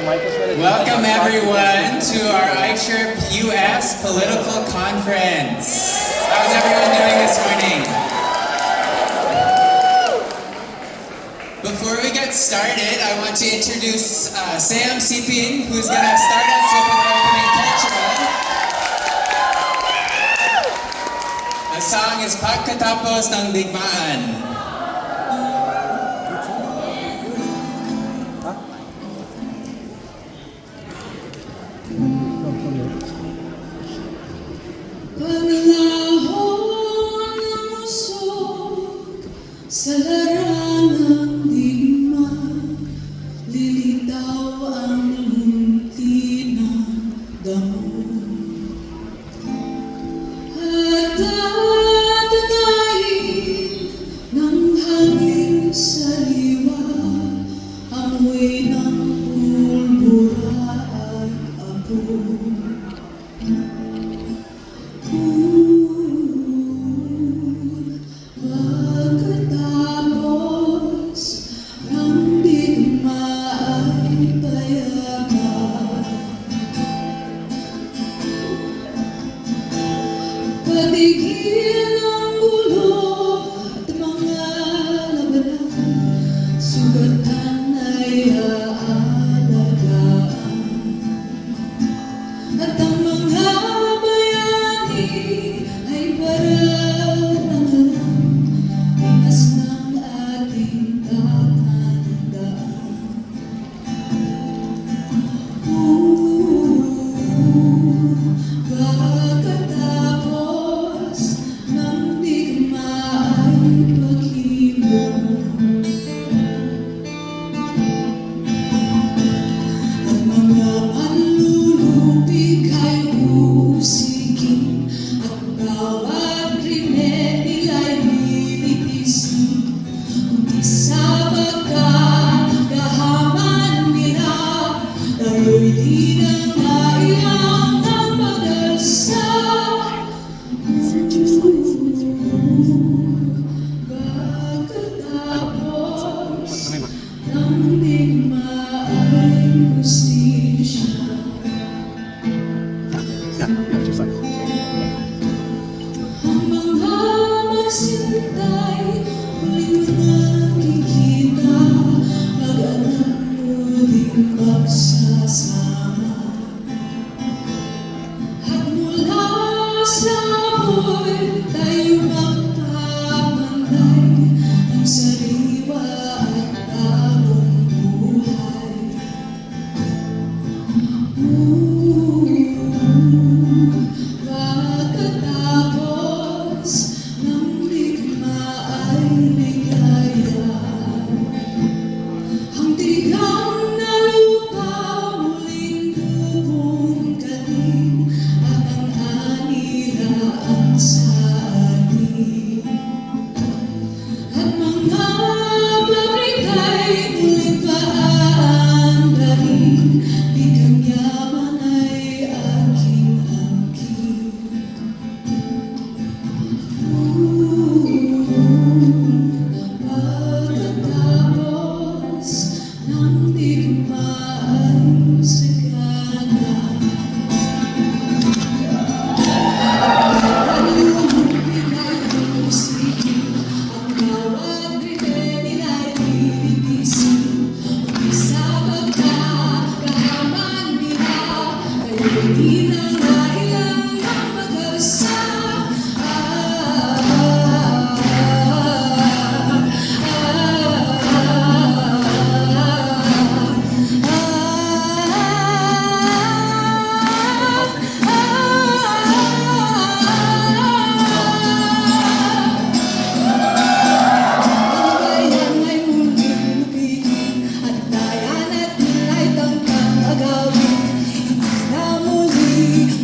Welcome everyone to our iChirp US Political Conference. How's everyone doing this morning? Before we get started, I want to introduce Sam Siping, who's going to start us with an opening cultural. The song is Pagkatapos ng Digmaan. Panalahon ng usok sa larangang digma, lilitaw ang hunti ng damo. At tatatayin ng hangin sa liwa, amoy ng pulbura at apoy. Pagkatapos ng digma ay payagan, patigil ng gulo at mga labanan, sugatan ay aalagaan. At ang mga bayani ay parang nangalang linas ng ating tatandaan. Pagkatapos ng digma ay paghimong, ang mga manlulupig ay usigin, at bawat krimen nila'y lilitisin. Kundi sa pagkagahaman nila, tayo'y di na kailangang mag-alsa. Pagkatapos ng digma ay hustisya. Ang mga magsintay, muling nakikita, mag-anak muling magsasama. At mula sa apoy, tayo magpapantay ng sariwa at bagong buhay. Pagkatapos ng digma ay ligaya, ang tigang na lupa muling bubungkalin, at ang anilaan sa atin. At mga pabrika'y muling paandarin, likang yaman ay aking angkin. Pagkatapos ng digma ay sagana, panlulupig ay usigin, ang bawat krimen nila'y lilitisin. Kundi sa pagkagahaman nila, tayo'y di na kailangang mag-alsa. Ang bayan ay muling lupigin, at dayan at nila'y tangkang agawin. Hindi na muli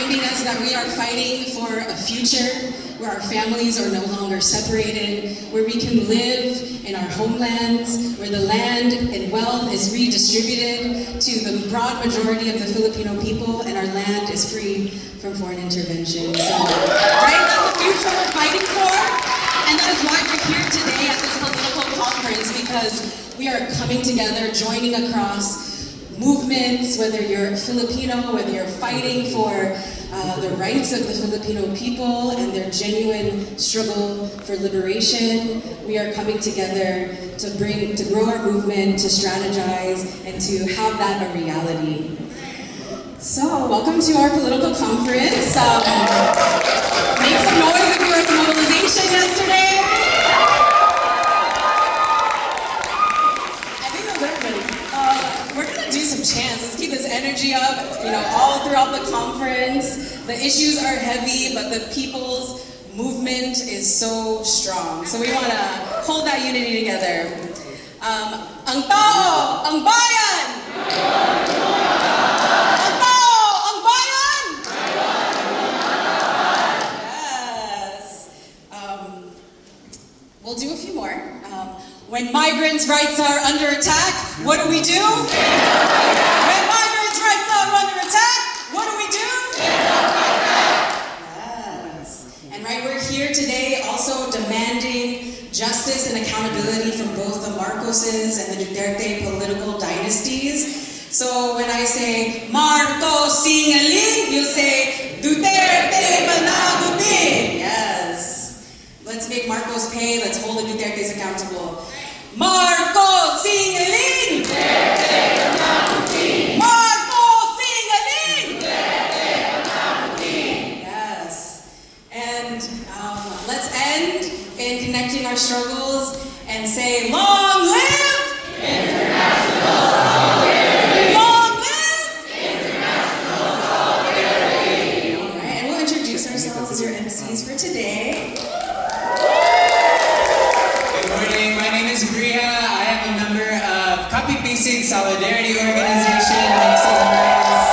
reminding us that we are fighting for a future where our families are no longer separated, where we can live in our homelands, where the land and wealth is redistributed to the broad majority of the Filipino people, and our land is free from foreign intervention. So, right, that's the future we're fighting for, and that is why we're here today at this political conference, because we are coming together, joining across movements, whether you're Filipino, whether you're fighting for the rights of the Filipino people and their genuine struggle for liberation. We are coming together to grow our movement, to strategize, and to have that a reality. So, welcome to our political conference. Make some noise if you were at the mobilization yesterday. I think that was everybody. We're gonna do some chants. Let's keep this energy up, all throughout the conference. The issues are heavy, but the people's movement is so strong. So we wanna hold that unity together. Ang tao, ang bayan! Ang tao, ang bayan! Yes. We'll do a few more. When migrants' rights are under attack, what do we do? When migrants' rights are under attack, what do we do? Yes. And right, we're here today also demanding justice and accountability from both the Marcoses and the Duterte political dynasties. So when I say Marcos singaling, you say Duterte managutin. Yes. Let's make Marcos pay. Let's hold the Dutertes accountable. Marcos singaling! Marcos singaling! Yes. And let's end in connecting our struggles and say, long live! International solidarity! Long live! International solidarity! All right, and we'll introduce ourselves as your MCs for today. Copy-pasting Solidarity Organization. Make some noise.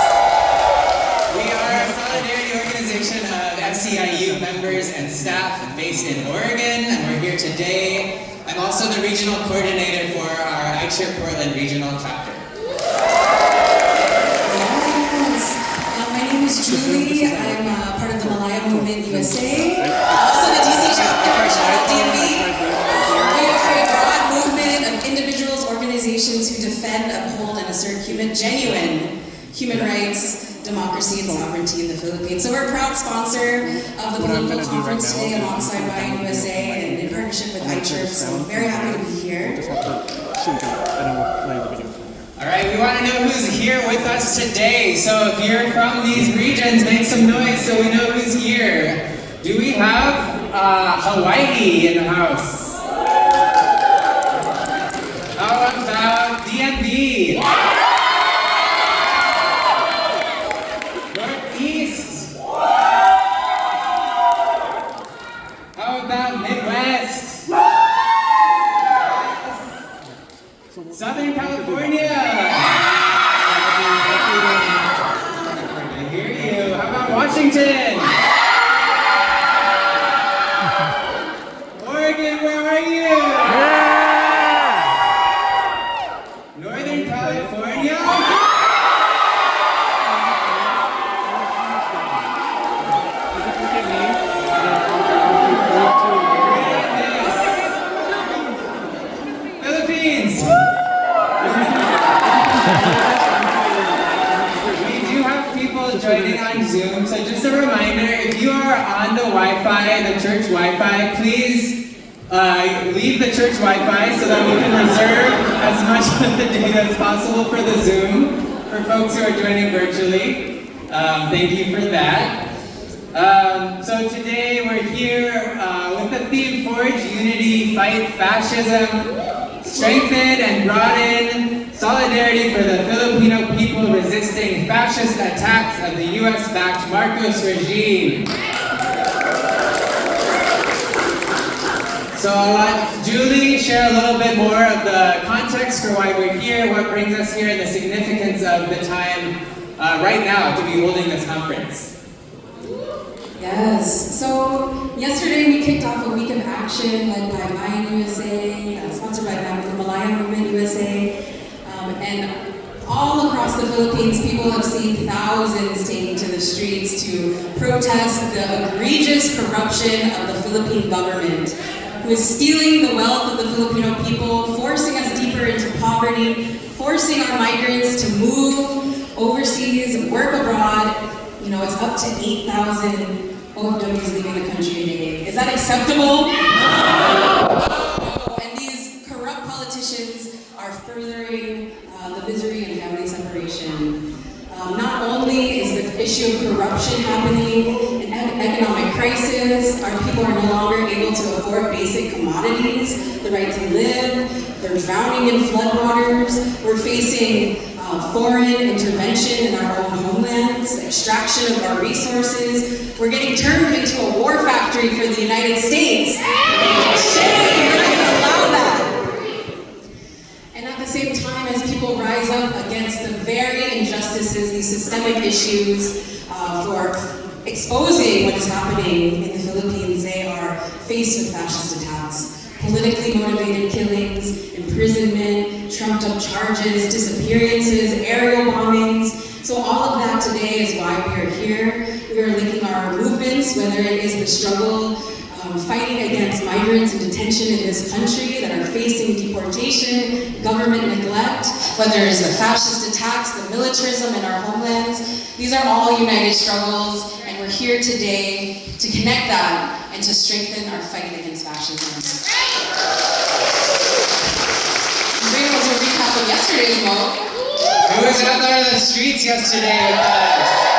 We are a solidarity organization of FCIU members and staff based in Oregon, and we're here today. I'm also the regional coordinator for our iCheer Portland regional chapter. Yes. My name is Julie. I'm part of the Malaya Movement USA. Also the DC chapter, shout out DMV. We are a broad movement of individuals, organizations who defend, uphold, and assert genuine human rights, democracy, and sovereignty in the Philippines. So we're a proud sponsor of the political conference today alongside Ryan USA and in partnership with iChurch. So I'm very happy to be here. All right, we want to know who's here with us today. So if you're from these regions, make some noise so we know who's here. Do we have Hawaii in the house? How about DMV? Northeast? How about Midwest? Southern California? I hear you. How about Washington? Oregon, where are you? Northern California? Philippines! We do have people joining on Zoom, so just a reminder, if you are on the Wi-Fi, the church Wi-Fi, please leave the church Wi-Fi so that we can reserve as much of the data as possible for the Zoom for folks who are joining virtually. Thank you for that. So today we're here with the theme Forge Unity, Fight Fascism, Strengthen and Broaden Solidarity for the Filipino people resisting fascist attacks of the US-backed Marcos regime. So I'll let Julie share a little bit more of the context for why we're here, what brings us here, and the significance of the time right now to be holding this conference. Yes. So yesterday we kicked off a week of action led by Mayan USA, sponsored by Malaya Movement USA, and all across the Philippines, people have seen thousands taking to the streets to protest the egregious corruption of the Philippine government, who is stealing the wealth of the Filipino people, forcing us deeper into poverty, forcing our migrants to move overseas, work abroad. You know, it's up to 8,000 OFWs leaving the country a day. Is that acceptable? No. And these corrupt politicians are furthering the misery and family separation. Not only is the issue of corruption happening, an economic crisis, our people are no longer able to afford basic commodities, the right to live, they're drowning in floodwaters, we're facing foreign intervention in our own homelands, extraction of our resources, we're getting turned into a war factory for the United States. Shame, we're not going to allow that. And at the same time, as people rise up against the very injustices, these systemic issues for exposing what is happening in the Philippines, they are faced with fascist attacks, politically motivated killings, imprisonment, trumped up charges, disappearances, aerial bombings. So all of that today is why we are here. We are linking our movements, whether it is the struggle fighting against migrants in detention in this country that are facing deportation, government neglect, whether it's the fascist attacks, the militarism in our homelands. These are all united struggles, and we're here today to connect that and to strengthen our fight against fascism. I'm bringing us a recap of yesterday's vote. Who was out there on the streets yesterday with us?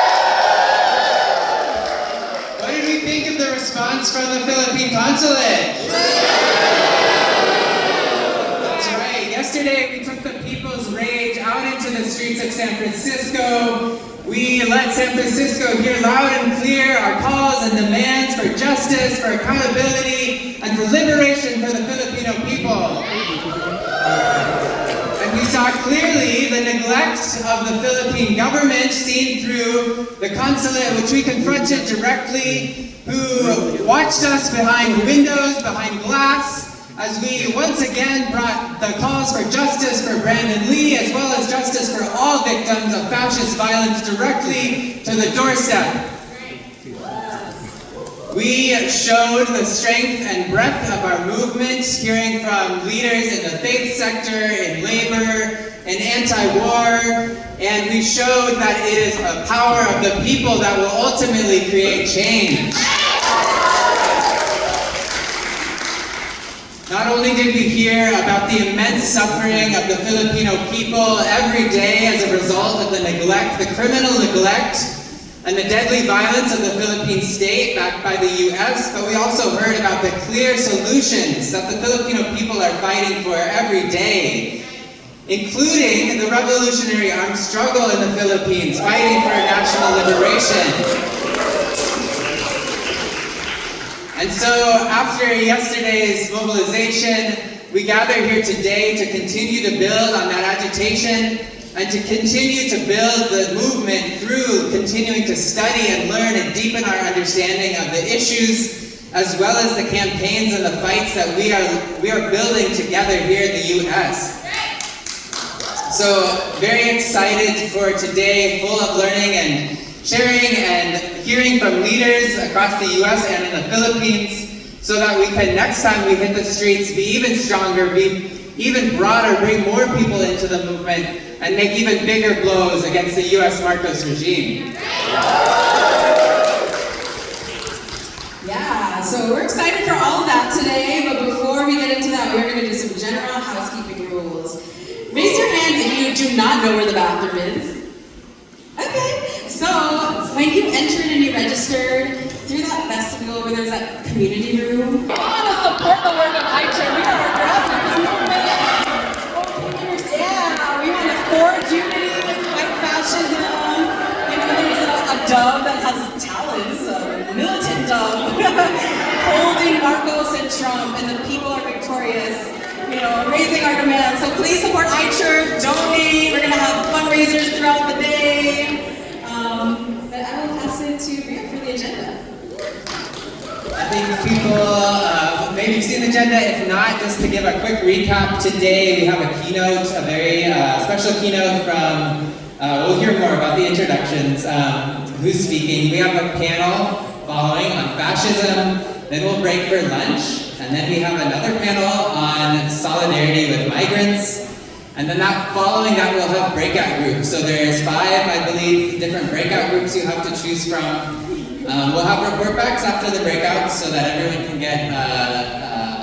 What did we think of the response from the Philippine consulate? That's right. Yesterday we took the people's rage out into the streets of San Francisco. We let San Francisco hear loud and clear our calls and demands for justice, for accountability, and for liberation for the Filipino people. And we saw clearly the neglect of the Philippine government seen through the consulate, which we confronted directly, who watched us behind windows, behind glass, as we once again brought the calls for justice for Brandon Lee, as well as justice for all victims of fascist violence directly to the doorstep. We showed the strength and breadth of our movement, hearing from leaders in the faith sector, in labor, in anti-war, and we showed that it is the power of the people that will ultimately create change. Not only did we hear about the immense suffering of the Filipino people every day as a result of the neglect, the criminal neglect, and the deadly violence of the Philippine state backed by the US, but we also heard about the clear solutions that the Filipino people are fighting for every day, including the revolutionary armed struggle in the Philippines, fighting for national liberation. And so after yesterday's mobilization, we gather here today to continue to build on that agitation and to continue to build the movement through continuing to study and learn and deepen our understanding of the issues, as well as the campaigns and the fights that we are building together here in the US. So very excited for today, full of learning and sharing and hearing from leaders across the US and in the Philippines, so that we can, next time we hit the streets, be even stronger, be even broader, bring more people into the movement, and make even bigger blows against the US Marcos regime. Yeah, so we're excited for all of that today, but before we get into that, we're going to do some general housekeeping rules. Raise your hand if you do not know where the bathroom is. Okay, so when you entered and you registered, through that vestibule where there's that community room, we want to support the work of iChurch. We are a grassroots movement. Yeah, we want to forge unity, fight fascism. You know, there's a dove that has talons, a militant dove, holding Marcos and Trump, and the people are victorious. You know, raising our demands. So please support iChurch, donate. We're going to have fundraisers throughout the day. But I will pass it to Bria for the agenda. I think people maybe you've seen the agenda. If not, just to give a quick recap, today we have a keynote, a very special keynote from, we'll hear more about the introductions, who's speaking. We have a panel following on fascism, then we'll break for lunch, and then we have another panel on solidarity with migrants. And then following that, we'll have breakout groups. So there's 5, I believe, different breakout groups you have to choose from. We'll have report backs after the breakouts so that everyone can get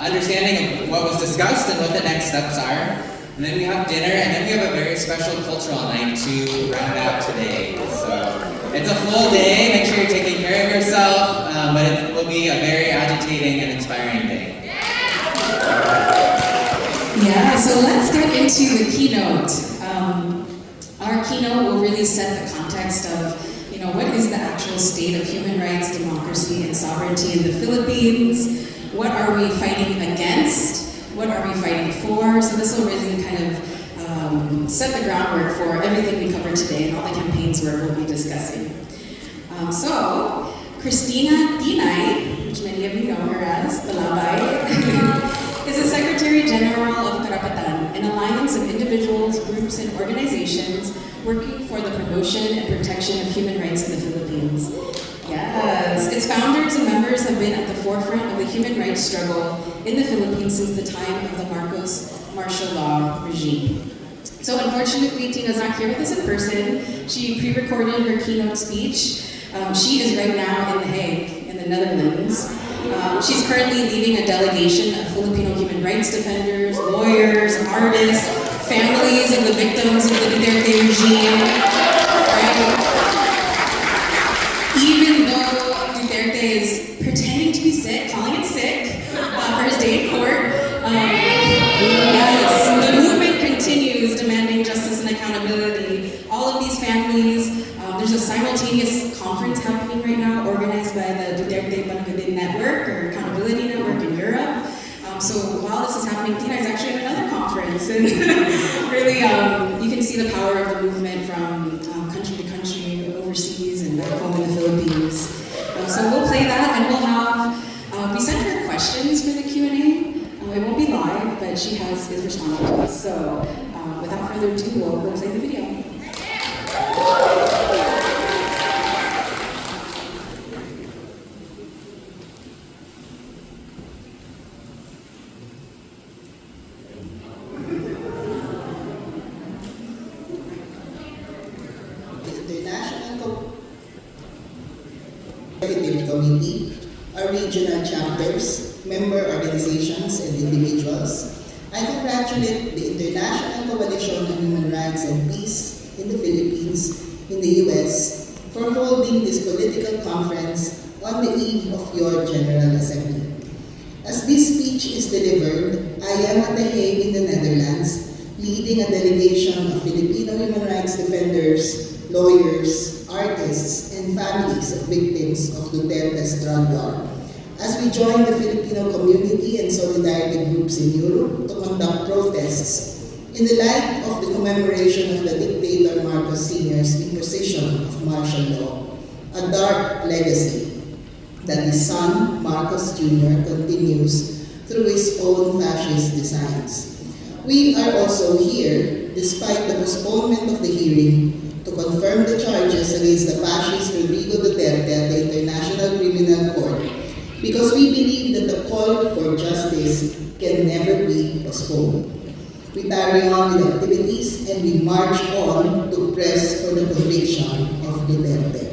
understanding of what was discussed and what the next steps are. And then we have dinner, and then we have a very special cultural night to round out today. So it's a full day. Make sure you're taking care of yourself, but it will be a very agitating and inspiring day. Yeah, so let's get into the keynote. Our keynote will really set the context of, what is the actual state of human rights, democracy, and sovereignty in the Philippines? What are we fighting against? What are we fighting for? So this will really kind of set the groundwork for everything we cover today and all the campaigns we'll be discussing. So, Christina Tinay, which many of you know her as Balabay, is the Secretary General of Karapatan, an alliance of individuals, groups, and organizations working for the promotion and protection of human rights in the Philippines. Yes, its founders and members have been at the forefront of the human rights struggle in the Philippines since the time of the Marcos martial law regime. So unfortunately, Tina's not here with us in person. She pre-recorded her keynote speech. She is right now in The Hague, in the Netherlands. She's currently leading a delegation of Filipino human rights defenders, lawyers, artists, families of the victims of the Duterte regime. Right? Even though Duterte is pretending to be sick, calling it sick, for his day in court, yes, the movement continues demanding justice and accountability. All of these families, there's a simultaneous conference happening right now organized by the Duterte Panagudin Network or Accountability Network in Europe. So while this is happening, Tina is actually at another conference, and really you can see the power of the movement from country to country, overseas, and back home in the Philippines. So we'll play that, and we'll have, we sent her questions for the Q&A. It won't be live, but she is responding to us. So without further ado, we'll play the video. Executive Committee, our regional chapters, member organizations, and individuals, I congratulate the International Coalition on Human Rights and Peace in the Philippines, in the US, for holding this political conference on the eve of your General Assembly. As this speech is delivered, I am at The Hague in the Netherlands, leading a delegation of Filipino human rights defenders, lawyers, artists, and families of victims of Duterte's drug war, as we join the Filipino community and solidarity groups in Europe to conduct protests in the light of the commemoration of the dictator Marcos Sr.'s imposition of martial law, a dark legacy that his son, Marcos Jr., continues through his own fascist designs. We are also here, despite the postponement of the hearing, to confirm the charges against the fascist Rodrigo Duterte at the International Criminal Court, because we believe that the call for justice can never be postponed. We carry on with activities and we march on to press for the conviction of Duterte.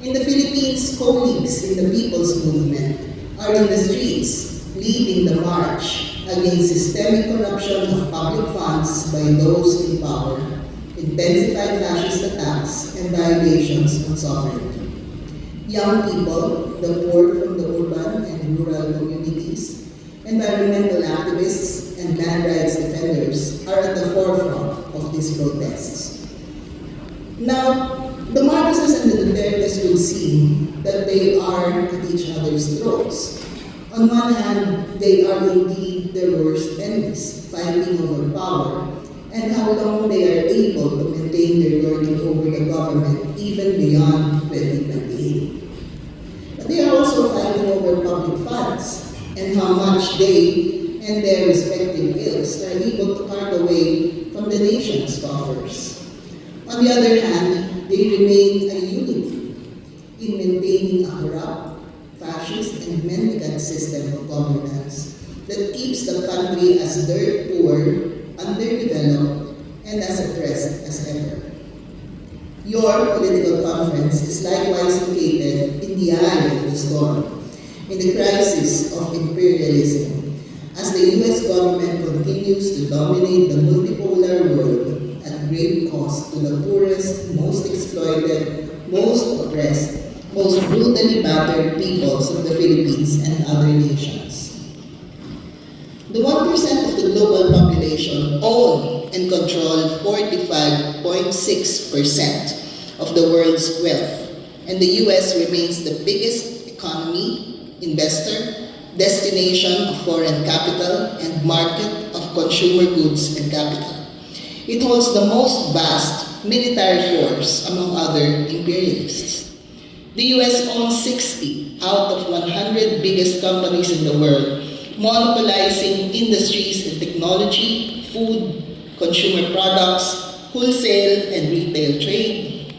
In the Philippines, colleagues in the People's Movement are in the streets leading the march against systemic corruption of public funds by those in power, intensified fascist attacks, and violations on sovereignty. Young people, the poor from the urban and rural communities, environmental activists, and land rights defenders are at the forefront of these protests. Now, the Marcoses and the Dutertes will see that they are at each other's throats. On one hand, they are indeed their worst enemies, fighting over power, and how long they are able to maintain their lording over the government even beyond 2028. But they are funds and how much they and their respective ilks are able to carve away from the nation's coffers. On the other hand, they remain a unity in maintaining a corrupt, fascist, and mendicant system of governance that keeps the country as dirt poor, underdeveloped, and as oppressed as ever. Your political conference is likewise located in the eye of the storm, in the crisis of imperialism, as the US government continues to dominate the multipolar world at great cost to the poorest, most exploited, most oppressed, most brutally battered peoples of the Philippines and other nations. The 1% of the global population own and control 45.6% of the world's wealth, and the US remains the biggest economy, investor, destination of foreign capital, and market of consumer goods and capital. It holds the most vast military force among other imperialists. The US owns 60 out of 100 biggest companies in the world, monopolizing industries in technology, food, consumer products, wholesale and retail trade,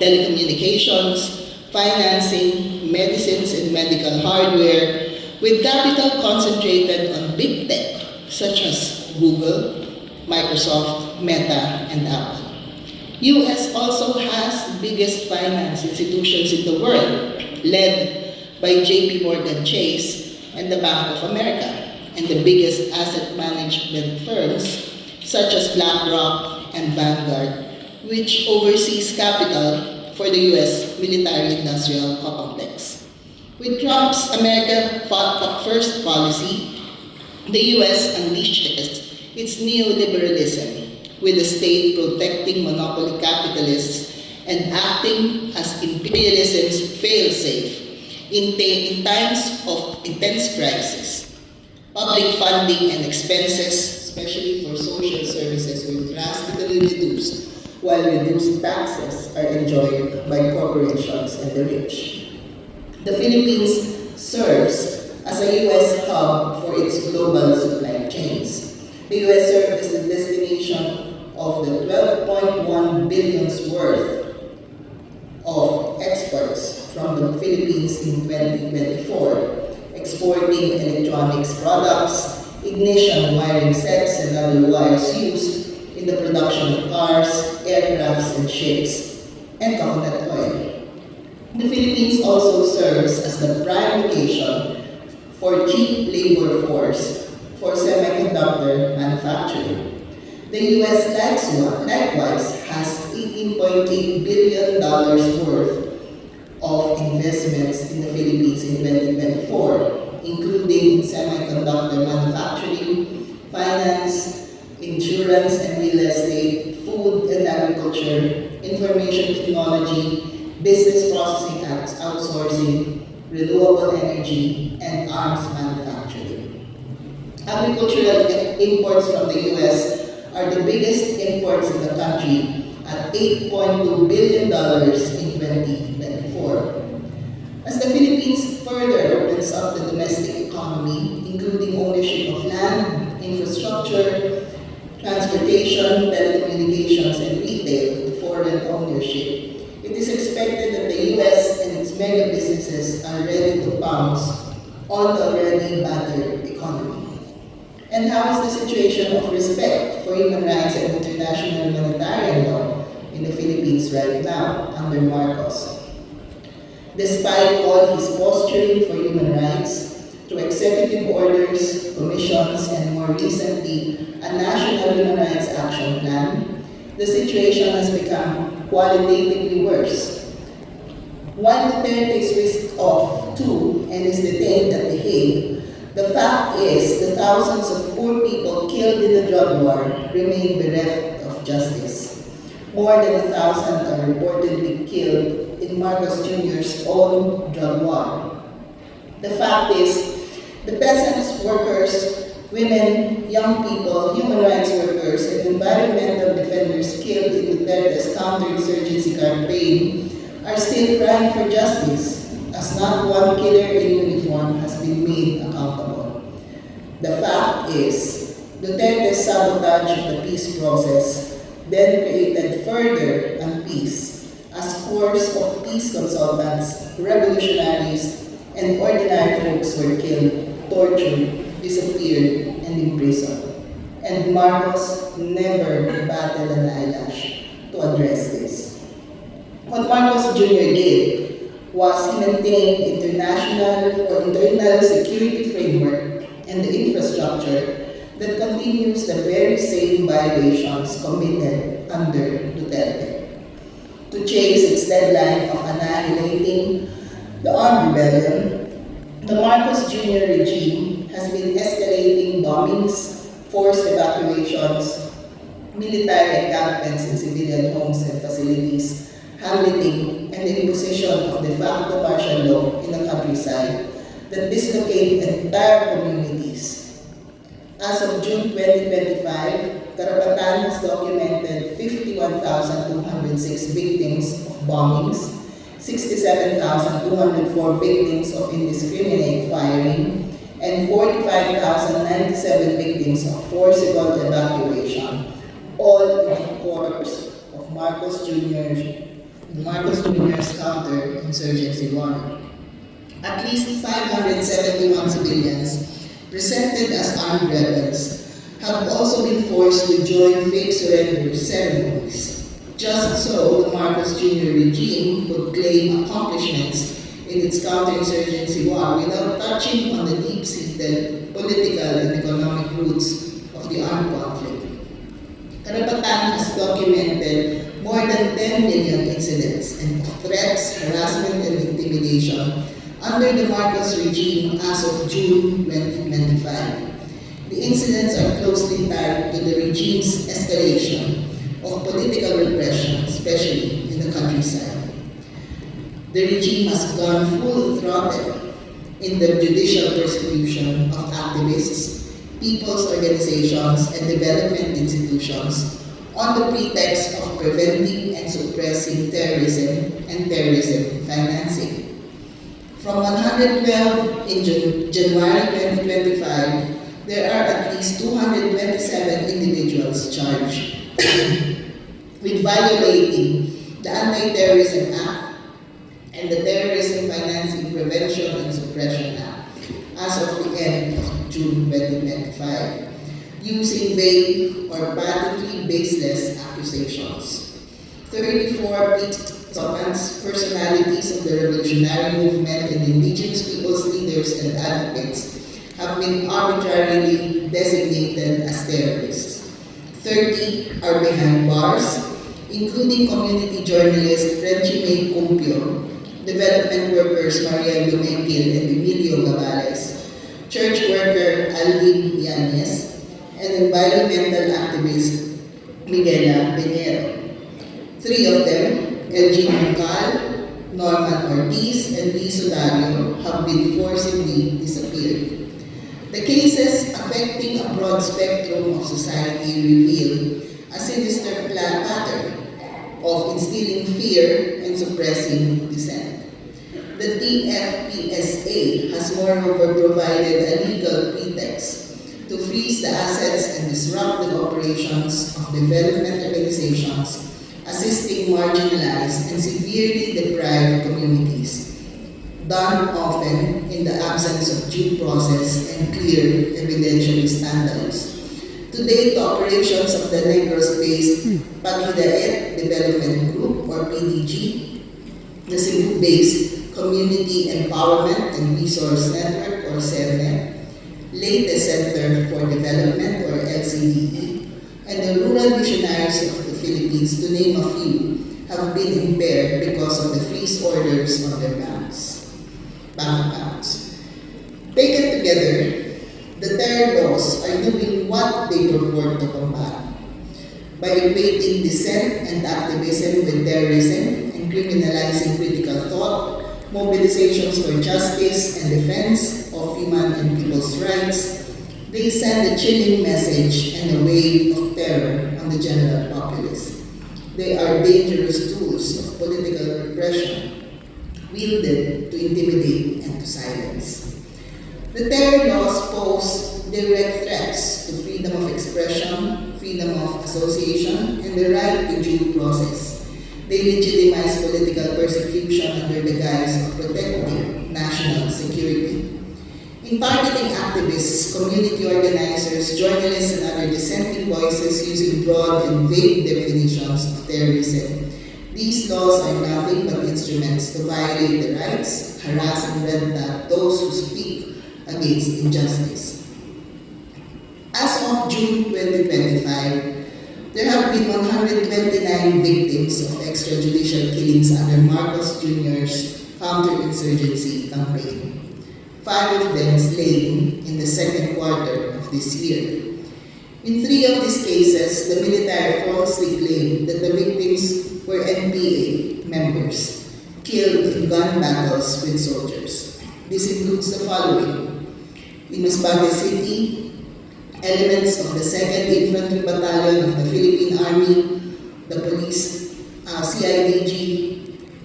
telecommunications, financing, medicines and medical hardware, with capital concentrated on big tech such as Google, Microsoft, Meta, and Apple. US also has the biggest finance institutions in the world, led by JP Morgan Chase and the Bank of America, and the biggest asset management firms such as BlackRock and Vanguard, which oversees capital for the US military-industrial complex. With Trump's America First policy, the US unleashed its neoliberalism, with the state protecting monopoly capitalists and acting as imperialism's fail-safe in times of intense crisis. Public funding and expenses, especially for social services, were drastically reduced, while reduced taxes are enjoyed by corporations and the rich. The Philippines serves as a US hub for its global supply chains. The US served as the destination of the 12.1 billion worth of exports from the Philippines in 2024, exporting electronics products, ignition wiring sets, and other wires used in the production of cars, aircrafts, and ships, and coconut oil. The Philippines also serves as the prime location for cheap labor force for semiconductor manufacturing. The US likewise has $18.8 billion worth of investments in the Philippines in 2024, including in semiconductor manufacturing, finance, insurance and real estate, food and agriculture, information technology, business processing outsourcing, renewable energy, and arms manufacturing. Agricultural imports from the US are the biggest imports in the country at $8.2 billion in 2024. As the Philippines further opens up the domestic economy, including ownership of land, infrastructure, transportation, telecommunications, and retail to foreign ownership, it is expected that the US and its mega businesses are ready to pounce on the already battered economy. And how is the situation of respect for human rights and international humanitarian law in the Philippines right now under Marcos? Despite all his posturing for human rights, through executive orders, commissions, and more recently, a national human rights action plan, the situation has become qualitatively worse. One Duterte is risked off too and is detained at The Hague. The fact is, the thousands of poor people killed in the drug war remain bereft of justice. More than 1,000 are reportedly killed in Marcos Jr.'s own drug war. The fact is, the peasants, workers, women, young people, human rights workers, and environmental defenders killed in Duterte's counterinsurgency campaign are still crying for justice, as not one killer in uniform has been made accountable. The fact is, Duterte's sabotage of the peace process then created further unease as scores of peace consultants, revolutionaries, and ordinary folks were killed, tortured, disappeared, and imprisoned. And Marcos never batted an eyelash to address this. What Marcos Jr. did was he maintained internal security framework and the infrastructure that continues the very same violations committed under Duterte. To chase its deadline of annihilating the armed rebellion, the Marcos Jr. regime has been escalating bombings, forced evacuations, military encampments in civilian homes and facilities, harloting, and the imposition of de facto martial law in the countryside that dislocate entire communities. As of June 2025, Karapatan has documented 51,206 victims of bombings, 67,204 victims of indiscriminate firing, and 45,097 victims of forcible evacuation, all in the course of Marcos Jr.'s counter-insurgency war. At least 571 civilians presented as armed rebels have also been forced to join fake surrender ceremonies. Just so the Marcos Jr. regime could claim accomplishments in its counterinsurgency war without touching on the deep-seated political and economic roots of the armed conflict. Karapatan has documented more than 10 million incidents and of threats, harassment, and intimidation under the Marcos regime as of June 2025. The incidents are closely tied to the regime's escalation of political repression, especially in the countryside. The regime has gone full throttle in the judicial persecution of activists, people's organizations, and development institutions on the pretext of preventing and suppressing terrorism and terrorism financing. From 112 in January 2025, there are at least 227 individuals charged with violating the Anti-Terrorism Act and the Terrorism Financing Prevention and Suppression Act as of the end of June 2025, using vague or patently baseless accusations. 34 personalities of the revolutionary movement and indigenous people's leaders and advocates have been arbitrarily designated as terrorists. 30 are behind bars, including community journalist Frenchie May Cumpio, development workers Mariel Domenquil and Emilio Gavales, church worker Alvin Yanez, and environmental activist Miguela Pinero. 3 of them, Elgin Moncal, Norman Ortiz, and Liz Dario, have been forcibly disappeared. The cases affecting a broad spectrum of society reveal a sinister pattern of instilling fear and suppressing dissent. The TFPSA has moreover provided a legal pretext to freeze the assets and disrupt the operations of development organizations assisting marginalized and severely deprived communities, done often in the absence of due process and clear evidentiary standards. To date, the operations of the Negros-based Paghidaet Development Group, or PDG, the Cebu-based Community Empowerment and Resource Network, or CERNET, Latest Center for Development, or LCDE, and the Rural Missionaries of the Philippines, to name a few, have been impaired because of the freeze orders on their bank accounts. Taken together, the terror laws are doing what they purport to combat by equating dissent and activism with terrorism and criminalizing critical thought, mobilizations for justice and defense of human and people's rights. They send a chilling message and a wave of terror on the general populace. They are dangerous tools of political repression, wielded to intimidate and to silence. The terror laws pose direct threats to freedom of expression, freedom of association, and the right to due process. They legitimize political persecution under the guise of protecting national security. In targeting activists, community organizers, journalists, and other dissenting voices using broad and vague definitions of terrorism, these laws are nothing but instruments to violate the rights, harass, and red tag those who speak against injustice. As of June 2025, there have been 129 victims of extrajudicial killings under Marcos Jr.'s counterinsurgency campaign. 5 of them slain in the second quarter of this year. In 3 of these cases, the military falsely claimed that the victims were NPA members, killed in gun battles with soldiers. This includes the following: in Masbate City, elements of the 2nd Infantry Battalion of the Philippine Army, the police, CIDG,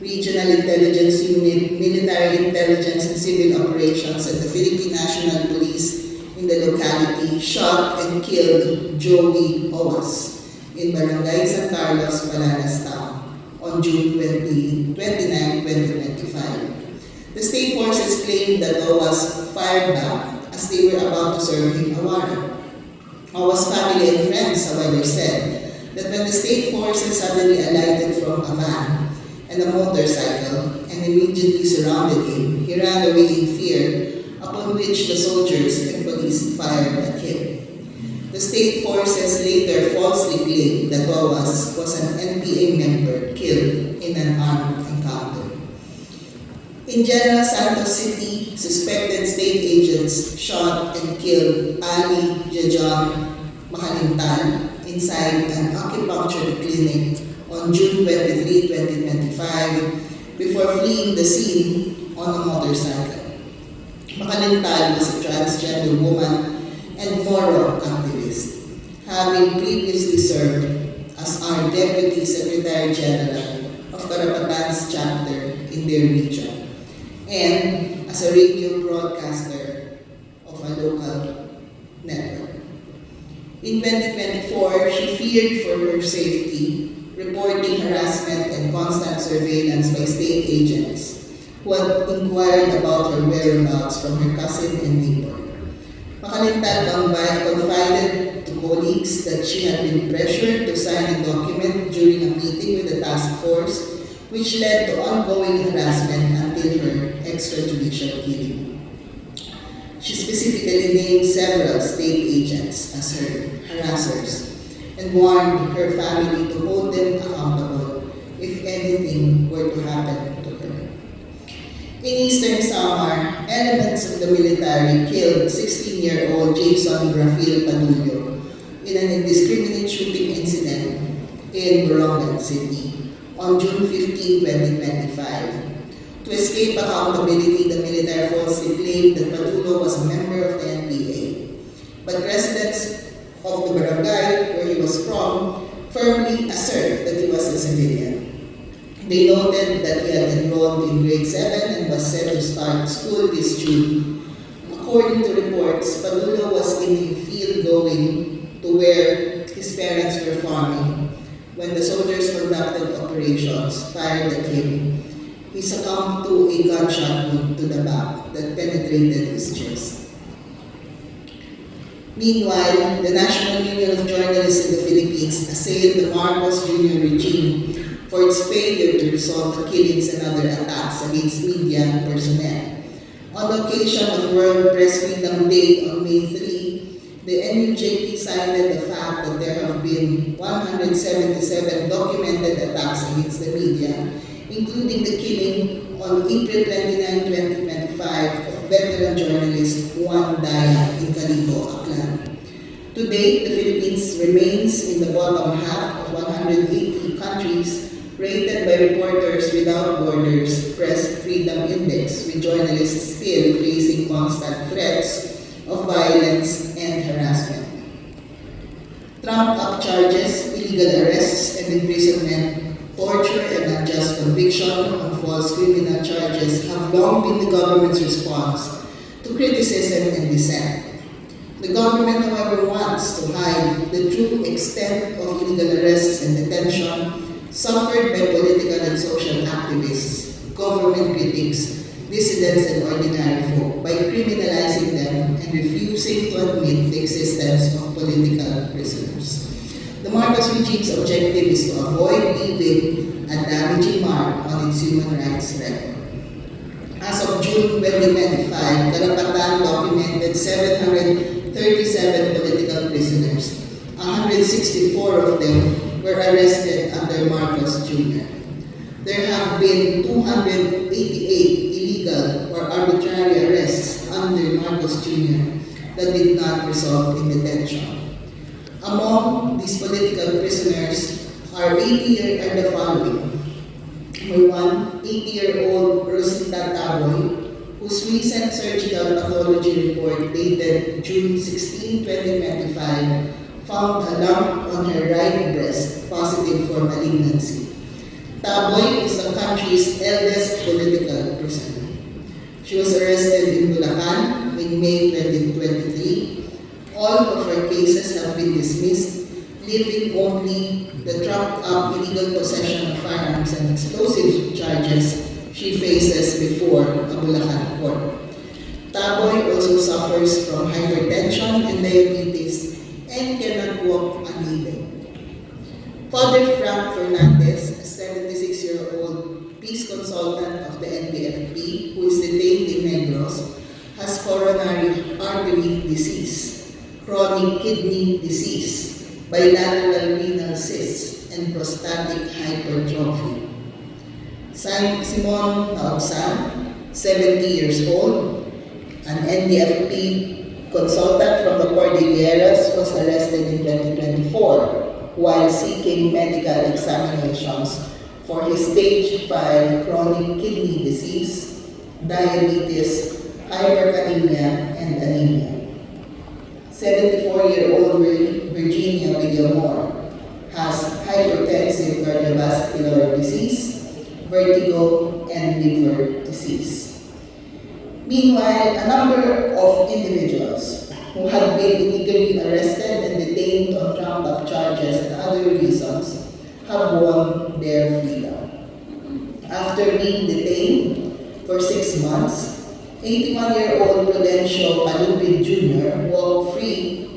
Regional Intelligence Unit, Military Intelligence and Civil Operations, and the Philippine National Police in the locality shot and killed Joey Owas in Barangay San Carlos, Palanas Town on June 29, 2025. The state forces claimed that Owas fired back as they were about to serve him a warrant. Owas' family and friends, however, said that when the state forces suddenly alighted from a van and a motorcycle and immediately surrounded him, he ran away in fear, upon which the soldiers and police fired at him. The state forces later falsely claimed that Owas was an NPA member killed in an armed encounter. In General Santos City, suspected state agents shot and killed Ali Jejon Macalintal inside an acupuncture clinic on June 23, 2025, before fleeing the scene on a motorcycle. Macalintal was a transgender woman and moral activist, having previously served as our Deputy Secretary General of Karapatan's chapter in their region, and as a radio broadcaster of a local network. In 2024, she feared for her safety, reporting harassment and constant surveillance by state agents who had inquired about her whereabouts from her cousin and neighbor. Macalintal confided to colleagues that she had been pressured to sign a document during a meeting with the task force, which led to ongoing harassment until her extrajudicial killing. She specifically named several state agents as her harassers and warned her family to hold them accountable if anything were to happen to her. In Eastern Samar, elements of the military killed 16-year-old Jason Rafael Padullo in an indiscriminate shooting incident in Borongan City on June 15, 2025. To escape accountability, the military falsely claimed that Padullo was a member of the NPA. But residents of the barangay where he was from firmly assert that he was a civilian. They noted that he had enrolled in grade 7 and was set to start school this June. According to reports, Padullo was in a field going to where his parents were farming when the soldiers conducted operations, fired at him. He succumbed to a gunshot wound to the back that penetrated his chest. Meanwhile, the National Union of Journalists in the Philippines assailed the Marcos Jr. regime for its failure to resolve the killings and other attacks against media and personnel. On the occasion of World Press Freedom Day on May 3, the NUJP cited the fact that there have been 177 documented attacks against the media, including the killing on April 29, 2025 of veteran journalist Juan Daya in Calibo, Aklan. To date, the Philippines remains in the bottom half of 180 countries rated by Reporters Without Borders Press Freedom Index, with journalists still facing constant threats of violence and harassment. Trumped-up charges, illegal arrests, and imprisonment torture and unjust conviction on false criminal charges have long been the government's response to criticism and dissent. The government, however, wants to hide the true extent of illegal arrests and detention suffered by political and social activists, government critics, dissidents, and ordinary folk by criminalizing them and refusing to admit the existence of political prisoners. The Marcos regime's objective is to avoid leaving a damaging mark on its human rights record. As of June 2025, Karapatan documented 737 political prisoners. 164 of them were arrested under Marcos Jr. There have been 288 illegal or arbitrary arrests under Marcos Jr. that did not result in detention. Among these political prisoners are the following. Number one, 80-year-old Rosita Taboy, whose recent surgical pathology report dated June 16, 2025 found a lump on her right breast positive for malignancy. Taboy is the country's eldest political prisoner. She was arrested in Bulacan in May 2023. All of her cases have been dismissed, leaving only the trumped-up illegal possession of firearms and explosive charges she faces before a Bulacan court. Taboy also suffers from hypertension and diabetes and cannot walk unaided. Father Frank Fernandez, a 76-year-old peace consultant of the NDFP who is detained in Negros, has coronary artery disease, chronic kidney disease, bilateral renal cysts, and prostatic hypertrophy. Simon Naobsan, 70 years old, an NDFP consultant from the Cordilleras, was arrested in 2024 while seeking medical examinations for his stage 5 chronic kidney disease, diabetes, hyperkalemia, and anemia. 74-year-old Virginia Villamor has hypertensive cardiovascular disease, vertigo, and liver disease. Meanwhile, a number of individuals who had been illegally arrested and detained on trumped-up charges and other reasons have won their freedom. After being detained for 6 months, 81-year-old Prudencio Calupid Jr. walked free,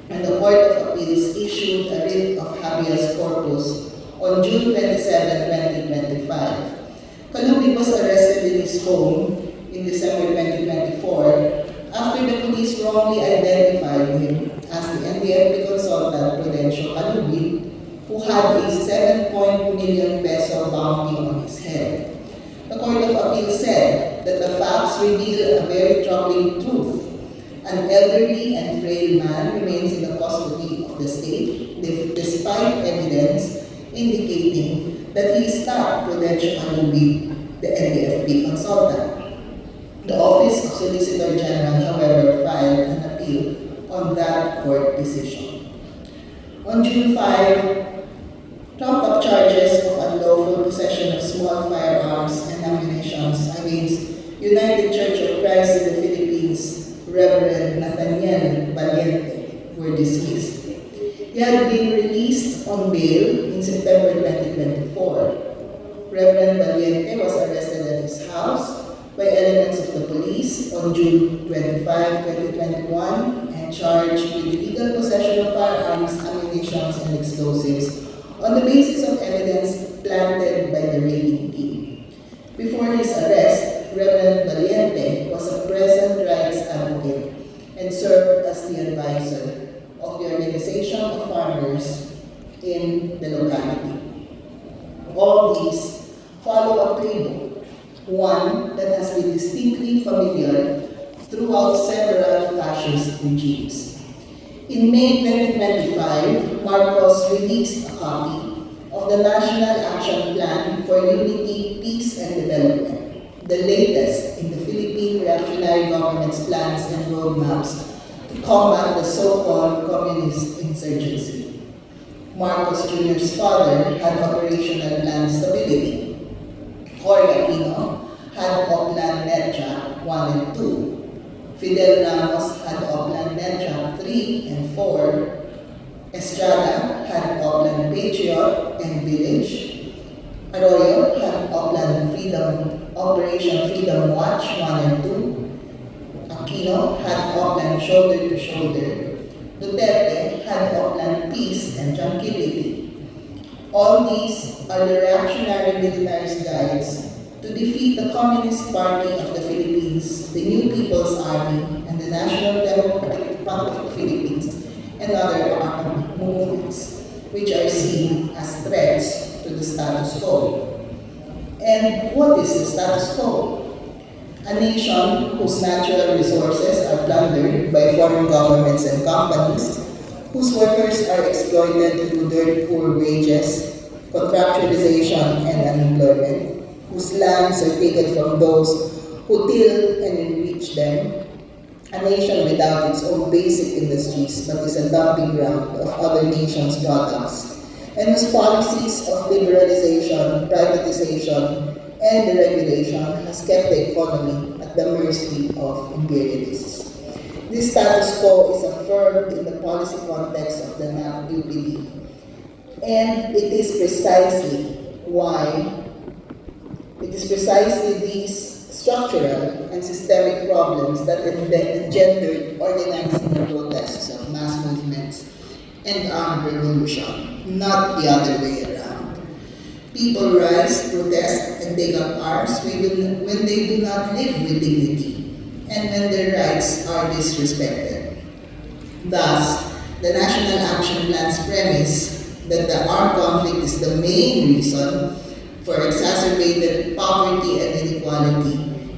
and the Court of Appeals issued a writ of habeas corpus on June 27, 2025. Calupid was arrested in his home in December 2024 after the police wrongly identified him as the NDFP consultant Prudencio Calupid, who had a 7 million peso bounty on his head. The Court of Appeal said that the facts reveal a very troubling truth. An elderly and frail man remains in the custody of the state despite evidence indicating that he is not Prudencio Calupid, the NDFP consultant. The Office of Solicitor General, however, filed an appeal on that court decision. On June 5, trumped-up charges of unlawful possession of small firearms and ammunition against United Church of Christ in the Philippines, Reverend Nathaniel Valiente, were dismissed. He had been released on bail in September 2024. Reverend Valiente was arrested at his house by elements of the police on June 25, 2021 and charged with illegal possession of firearms, ammunition, and explosives on the basis of evidence planted by the raiding team. Before his arrest, Reverend Valiente was a present rights advocate and served as the advisor of the Organization of Farmers in the locality. All these follow a playbook, one that has been distinctly familiar throughout several fascist regimes. In May 2025, Marcos released a copy of the National Action Plan for Unity, Peace and Development, the latest in the Philippine reactionary government's plans and roadmaps to combat the so-called communist insurgency. Marcos Jr.'s father had operational land stability. Cory Aquino had Oplan NETRA 1 and 2. Fidel Ramos had Oplan NETRA 3 and 4. Estrada had Oplan Patriot and Village. Arroyo had Oplan Operation Freedom Watch 1 and 2. Aquino had Oplan Shoulder to Shoulder. Duterte had Oplan Peace and Tranquility. All these are the reactionary militarist guides to defeat the Communist Party of the Philippines, the New People's Army, and the National Democratic Republic of the Philippines, and other armed movements, which are seen as threats to the status quo. And what is the status quo? A nation whose natural resources are plundered by foreign governments and companies, whose workers are exploited through dirt poor wages, contractualization, and unemployment, whose lands are taken from those who till and enrich them, a nation without its own basic industries but is a dumping ground of other nations' products, and whose policies of liberalization, privatization, and deregulation has kept the economy at the mercy of imperialists. This status quo is affirmed in the policy context of the NAP-UPD, and it is precisely these structural and systemic problems that engendered organizing the protests of mass movements and armed revolution, not the other way around. People rise, protest, and take up arms when they do not live with dignity and when their rights are disrespected. Thus, the National Action Plan's premise that the armed conflict is the main reason for exacerbated poverty and inequality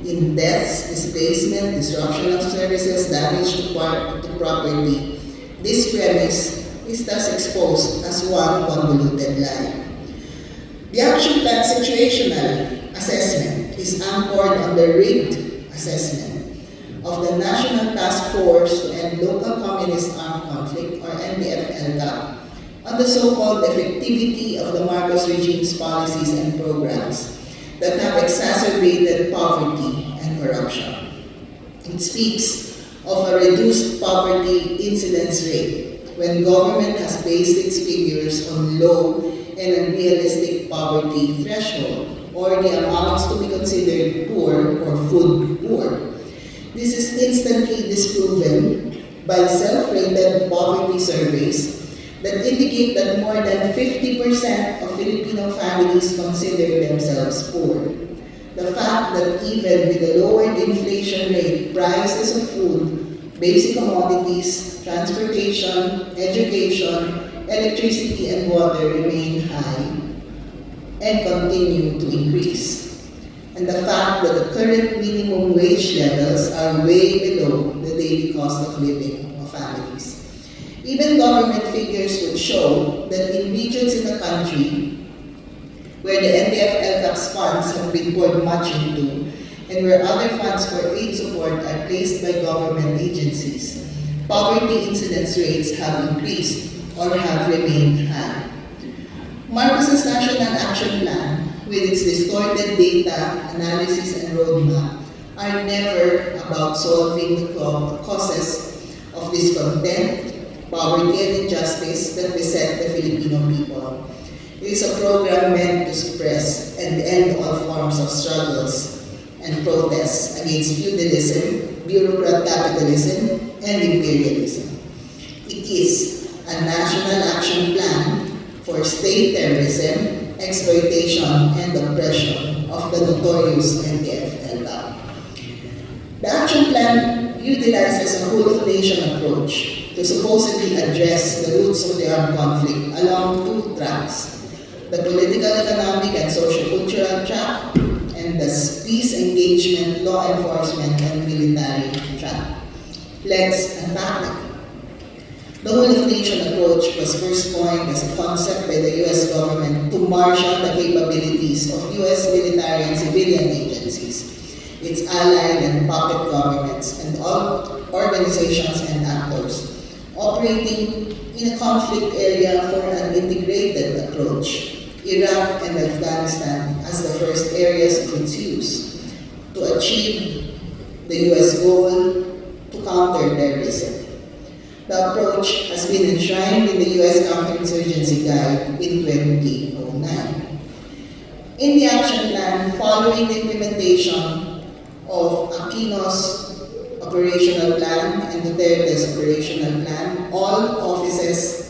in deaths, displacement, disruption of services, damage to property. This premise is thus exposed as one convoluted lie. The Action Plan situational assessment is anchored on the rigged assessment of the National Task Force to End Local Communist Armed Conflict, or NDF-LCAP, on the so-called effectivity of the Marcos regime's policies and programs that have exacerbated poverty and corruption. It speaks of a reduced poverty incidence rate when government has based its figures on low and unrealistic poverty threshold, or the amounts to be considered poor or food poor. This is instantly disproven by self-rated poverty surveys that indicate that more than 50% of Filipino families consider themselves poor. The fact that even with a lowered inflation rate, prices of food, basic commodities, transportation, education, electricity, and water remain high and continue to increase. And the fact that the current minimum wage levels are way below the daily cost of living of families. Even government figures would show that in regions in the country where the NDF-LCAP's funds have been poured much into, and where other funds for aid support are placed by government agencies, poverty incidence rates have increased or have remained high. Marcos's National Action Plan, with its distorted data, analysis, and roadmap, are never about solving the causes of discontent, poverty, and injustice that beset the Filipino people. It is a program meant to suppress and end all forms of struggles and protests against feudalism, bureaucrat capitalism, and imperialism. It is a national action plan for state terrorism, exploitation, and oppression of the notorious NDF-LCAP. The action plan utilizes a whole-of-nation approach to supposedly address the roots of the armed conflict along two tracks: the political, economic, and social-cultural track, and the peace engagement, law enforcement, and military track. Let's unpack them. The whole-of-nation approach was first coined as a concept by the U.S. government to marshal the capabilities of U.S. military and civilian agencies, its allied and puppet governments, and all organizations and actors operating in a common conflict area for an integrated approach, Iraq and Afghanistan as the first areas of its use to achieve the U.S. goal to counter terrorism. The approach has been enshrined in the U.S. Counterinsurgency Guide in 2009. In the action plan, following the implementation of Aquino's operational plan and Duterte's operational plan, all offices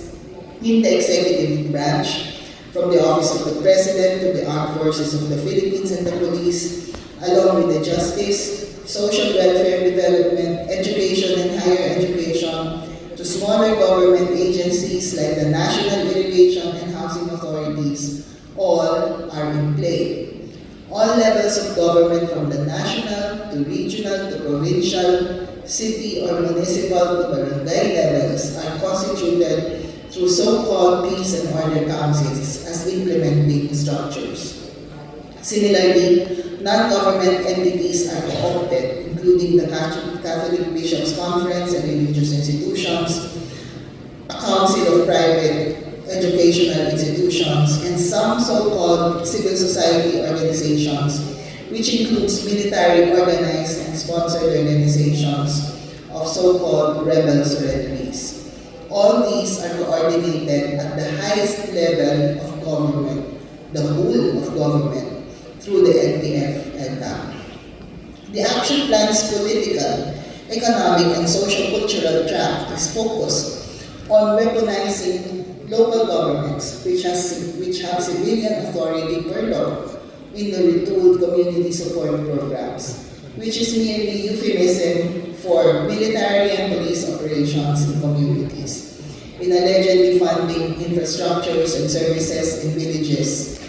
in the executive branch, from the Office of the President to the Armed Forces of the Philippines and the Police, along with the Justice, Social Welfare Development, Education and Higher Education, to smaller government agencies like the National Irrigation and Housing Authorities, all are in play. All levels of government from the national to regional to provincial, city or municipal to barangay levels are constituted through so-called peace and order councils as implementing structures. Similarly, non-government entities are co-opted, including the Catholic Bishops' Conference and religious institutions, a council of private educational institutions, and some so-called civil society organizations, which includes military organized and sponsored organizations of so-called rebel surrenderies. All these are coordinated at the highest level of government, the whole of government, through the NTF and CAP. The action plan's political, economic, and social-cultural track is focused on weaponizing local governments, which have civilian authority per law in the retooled community support programs, which is merely euphemism for military and police operations in communities, in allegedly funding infrastructures and services in villages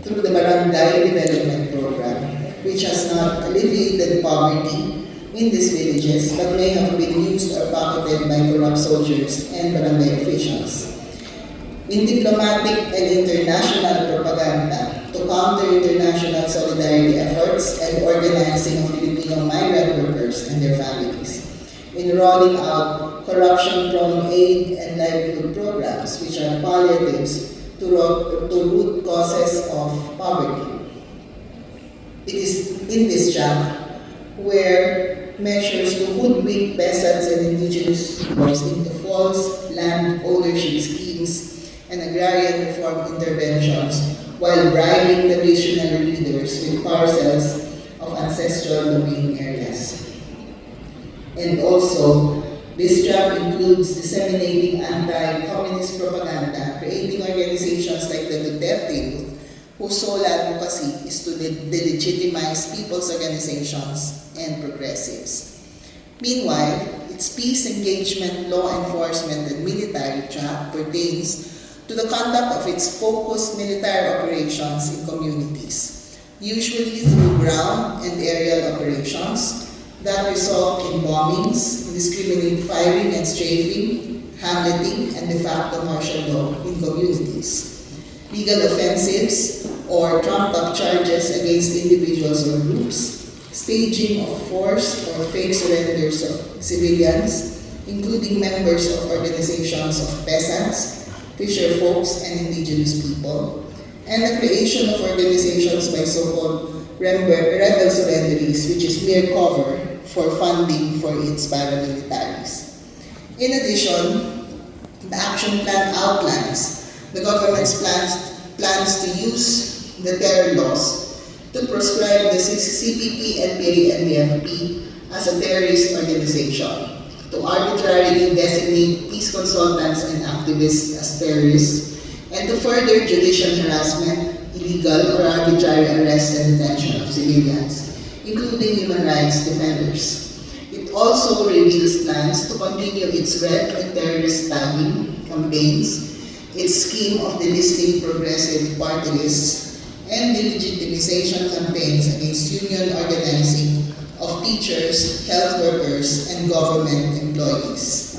through the Barangay Development Program, which has not alleviated poverty in these villages but may have been used or pocketed by corrupt soldiers and barangay officials. In diplomatic and international propaganda to counter international solidarity efforts and organizing of Filipino migrant workers and their families, in rolling out corruption-prone aid and livelihood programs, which are palliatives to root causes of poverty. It is in this track where measures to hoodwink peasants and indigenous peoples into false land ownership schemes and agrarian reform interventions while bribing traditional leaders with parcels of ancestral domain areas. And also, this track includes disseminating anti-communist propaganda, creating organizations like the Duterte Youth, whose sole advocacy is to delegitimize people's organizations and progressives. Meanwhile, its peace engagement, law enforcement, and military track pertains to the conduct of its focused military operations in communities, usually through ground and aerial operations that result in bombings, indiscriminate firing and strafing, hamletting, and de facto martial law in communities, legal offensives or trumped-up charges against individuals or groups, staging of forced or fake surrenders of civilians, including members of organizations of peasants, fisher folks, and indigenous people, and the creation of organizations by so-called rebel surrenderies, which is mere cover for funding for its paramilitaries. In addition, the action plan outlines the government's plans to use the terror laws to proscribe the CPP, NPA, and BFP as a terrorist organization, to arbitrarily designate peace consultants and activists as terrorists, and to further judicial harassment, illegal or arbitrary arrest and detention of civilians, including human rights defenders. It also reveals plans to continue its red and terrorist tagging campaigns, its scheme of delisting progressive party lists, and delegitimization campaigns against union organizing of teachers, health workers, and government employees.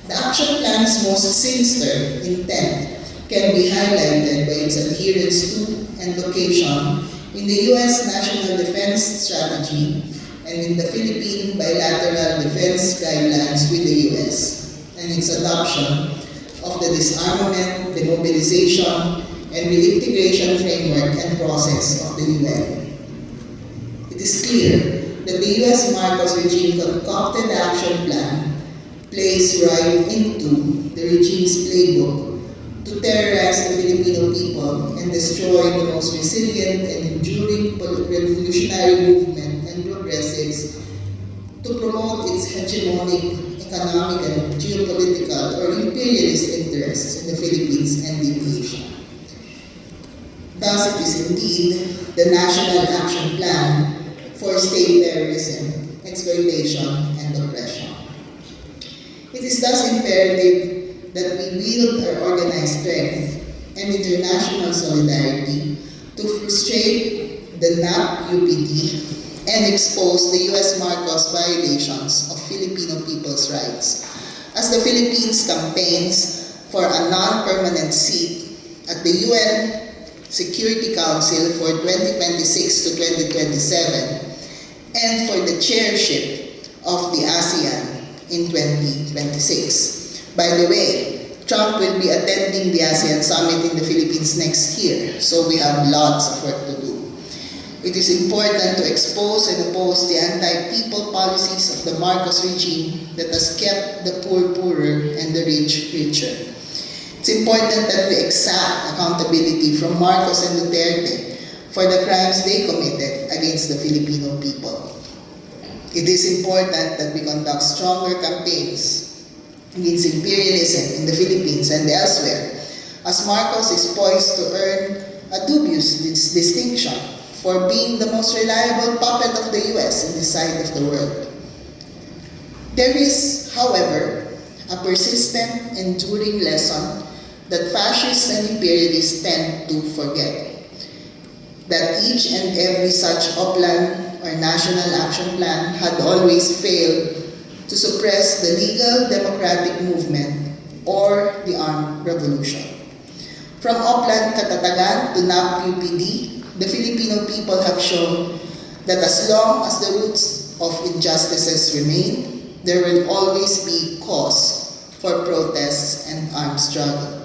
The action plan's most sinister intent can be highlighted by its adherence to and location in the U.S. National Defense Strategy and in the Philippine Bilateral Defense Guidelines with the U.S., and its adoption of the disarmament, demobilization, and reintegration framework and process of the UN. It is clear that the U.S. Marcos regime concocted action plan plays right into the regime's playbook to terrorize the Filipino people and destroy the most resilient and enduring revolutionary movement and progressives to promote its hegemonic economic and geopolitical or imperialist interests in the Philippines and in Asia. Thus, it is indeed the National Action Plan for State Terrorism, Exploitation, and Oppression. It is thus imperative that we wield our organized strength and international solidarity to frustrate the NAP-UPD and expose the U.S. Marcos violations of Filipino people's rights as the Philippines campaigns for a non-permanent seat at the UN Security Council for 2026 to 2027 and for the chairship of the ASEAN in 2026. By the way, Trump will be attending the ASEAN Summit in the Philippines next year, so we have lots of work to do. It is important to expose and oppose the anti-people policies of the Marcos regime that has kept the poor poorer and the rich richer. It's important that we exact accountability from Marcos and Duterte for the crimes they committed against the Filipino people. It is important that we conduct stronger campaigns against imperialism in the Philippines and elsewhere, as Marcos is poised to earn a dubious distinction for being the most reliable puppet of the US in this side of the world. There is, however, a persistent, enduring lesson that fascists and imperialists tend to forget. That each and every such OPLAN or National Action Plan had always failed to suppress the legal democratic movement or the armed revolution. From OPLAN Katatagan to NAP-UPD, the Filipino people have shown that as long as the roots of injustices remain, there will always be cause for protests and armed struggle.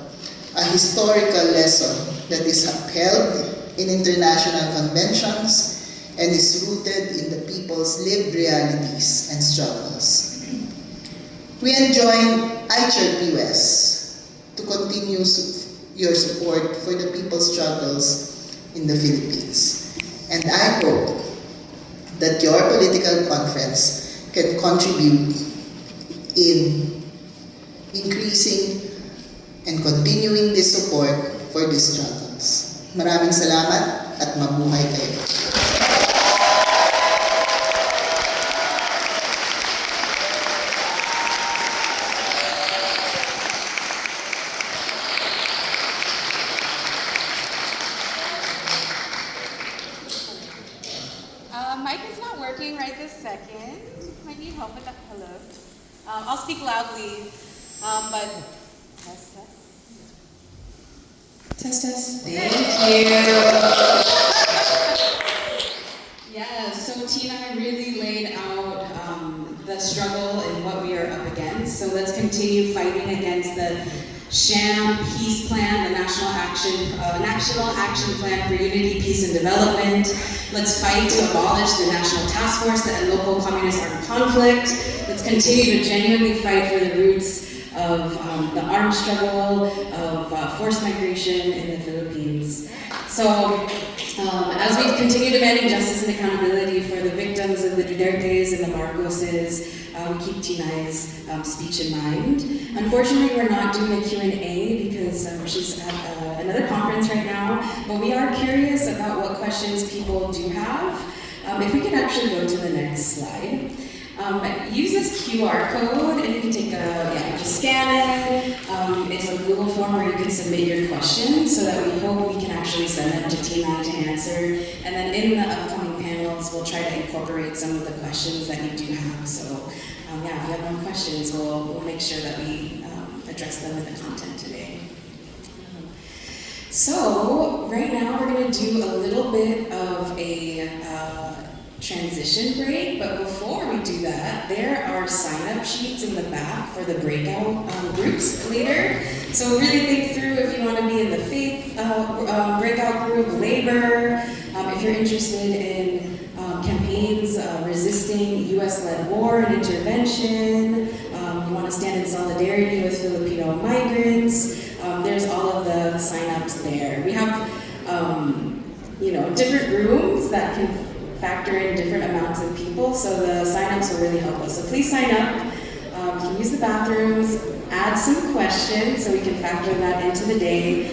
A historical lesson that is upheld in international conventions and is rooted in the people's lived realities and struggles. We enjoin ICHRP-US to continue your support for the people's struggles in the Philippines. And I hope that your political conference can contribute in increasing and continuing this support for these struggles. Maraming salamat at mabuhay kayo. Mic is not working right this second. Might need help with that. Hello. I'll speak loudly, but test. Test. Thank you. Yeah, so Tina really laid out the struggle and what we are up against. So let's continue fighting against the sham peace plan, the National Action Plan for Unity, Peace, and Development. Let's fight to abolish the National Task Force that end local communist armed conflict. Let's continue to genuinely fight for the roots of the armed struggle, of forced migration in the Philippines. So, as we continue demanding justice and accountability for the victims of the Dutertes and the Marcoses, we keep Tinay's speech in mind. Unfortunately, we're not doing a Q&A because she's at another conference right now, but we are curious about what questions people do have. If we could actually go to the next slide. Use this QR code and you can take just scan it. It's a Google form where you can submit your questions so that we hope we can actually send them to Tina to answer. And then in the upcoming panels, we'll try to incorporate some of the questions that you do have. So if you have more questions, we'll make sure that we address them in the content today. So right now we're going to do a little bit of a transition break, but before we do that, there are sign-up sheets in the back for the breakout groups later. So really think through if you want to be in the faith breakout group, labor, if you're interested in campaigns resisting US-led war and intervention, you want to stand in solidarity with Filipino migrants, there's all of the sign-ups there. We have different rooms that can factor in different amounts of people, so the sign-ups will really help us. So please sign up. You can use the bathrooms, add some questions so we can factor that into the day.